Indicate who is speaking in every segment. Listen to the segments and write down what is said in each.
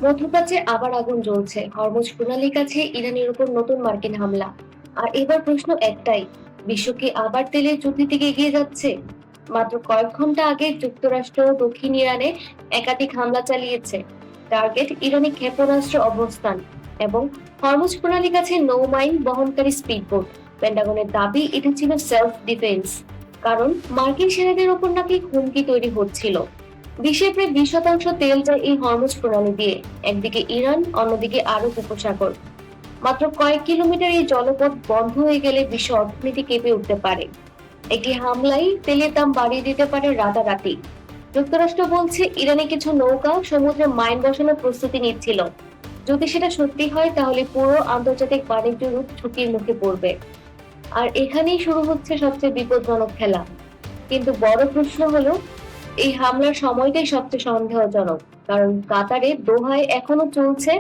Speaker 1: মধ্যপ্রাচ্যে আবার আগুন জ্বলছে। হরমুজ প্রণালীর কাছে ইরানের উপর নতুন মার্কিন হামলা। আর এবার প্রশ্ন একটাই, বিশ্ব কি আবার তেলের যুদ্ধের দিকে এগিয়ে যাচ্ছে? মাত্র কয়েক ঘন্টা আগে যুক্তরাষ্ট্র দক্ষিণ ইরানে একাধিক হামলা চালিয়েছে। টার্গেট ইরানি ক্ষেপণাস্ত্র অবস্থান এবং হরমুজ প্রণালীর কাছে নৌমাইন বহনকারী স্পিডবোট। পেন্টাগনের দাবি এটা ছিল সেলফ ডিফেন্স, কারণ মার্কিন সেনাদের উপর নাকি হুমকি তৈরি হচ্ছিল। বিশ্বের প্রায় 20% তেল যায় এই হরমুজ প্রণালী দিয়ে। একদিকে ইরান, অন্যদিকে আরব উপসাগর। মাত্র কয়েক কিলোমিটার এই জলপথ বন্ধ হয়ে গেলে বিশ্ব অর্থনীতি কেঁপে উঠতে পারে। একটি হামলাই তেলের দাম বাড়িয়ে দিতে পারে রাতারাতি। যুক্তরাষ্ট্র বলছে ইরানে কিছু নৌকা সমুদ্রে মাইন বসানোর প্রস্তুতি নিচ্ছিল। যদি সেটা সত্যি হয় তাহলে পুরো আন্তর্জাতিক বাণিজ্য রুট ঝুঁকির মুখে পড়বে। আর এখানেই শুরু হচ্ছে সবচেয়ে বিপজ্জনক খেলা। কিন্তু বড় প্রশ্ন হলো, এই হামলার সময়টাই সবচেয়ে সন্দেহজনক। কারণ কাতারে দোহায় এখনো চলছে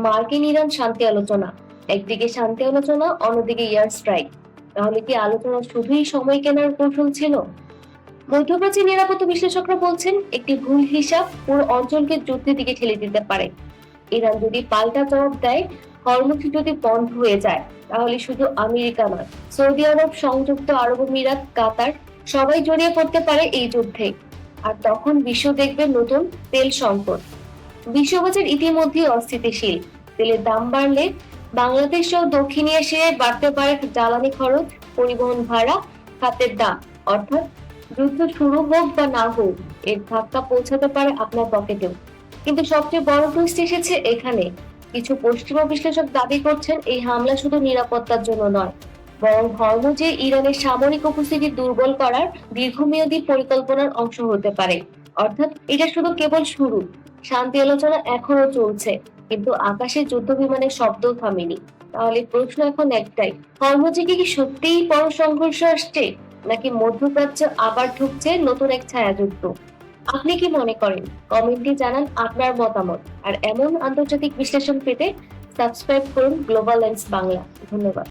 Speaker 1: মার্কিন ইরান শান্তি আলোচনা। একদিকে শান্তি আলোচনা, অন্যদিকে এয়ার স্ট্রাইক। তাহলে কি আলোচনা শুধুই সময় কেনার কৌশল ছিল? মধ্যপ্রাচ্যের নিরাপত্তা বিশ্লেষকরা বলছেন একটি ভুল হিসাব পুরো অঞ্চলকে যুদ্ধের দিকে ঠেলে দিতে পারে। ইরান যদি পাল্টা জবাব দেয়, হরমুজ যদি বন্ধ হয়ে যায়, তাহলে শুধু আমেরিকা নয়, সৌদি আরব, সংযুক্ত আরব আমিরাত, কাতার সবাই জড়িয়ে পড়তে পারে এই যুদ্ধে। আর তখন বিশ্ব দেখবে নতুন তেল সংকট। বিশ্ববাজার ইতিমধ্যেই অস্থিতিশীল। তেলের দাম বাড়লে বাংলাদেশ সহ দক্ষিণ এশিয়ায় বাড়তে পারে জ্বালানি খরচ, পরিবহন ভাড়া, খাদ্যের দাম। অর্থাৎ যুদ্ধ শুরু হোক বা না হোক, এর ধাক্কা পৌঁছাতে পারে আপনার পকেটেও। কিন্তু সবচেয়ে বড় টুইস্ট এসেছে এখানে। কিছু পশ্চিমা বিশ্লেষক দাবি করছেন এই হামলা শুধু নিরাপত্তার জন্য নয়, বরং হরমুজে ইরানের সামরিক উপস্থিতি দুর্বল করার দীর্ঘমেয়াদী পরিকল্পনার অংশ হতে পারে। অর্থাৎ এটা শুধু কেবল শুরু। শান্তি আলোচনা এখনো চলছে, কিন্তু আকাশে যুদ্ধ বিমানের শব্দও থামেনি। তাহলে প্রশ্ন এখন একটাই, হরমুজে কি সত্যিই বড় সংঘর্ষ আসছে, নাকি মধ্যপ্রাচ্য আবার ঢুকছে নতুন এক ছায়াযুদ্ধ? আপনি কি মনে করেন? কমেন্টে জানান আপনার মতামত। আর এমন আন্তর্জাতিক বিশ্লেষণ পেতে সাবস্ক্রাইব করুন গ্লোবাল লেন্স বাংলা। ধন্যবাদ।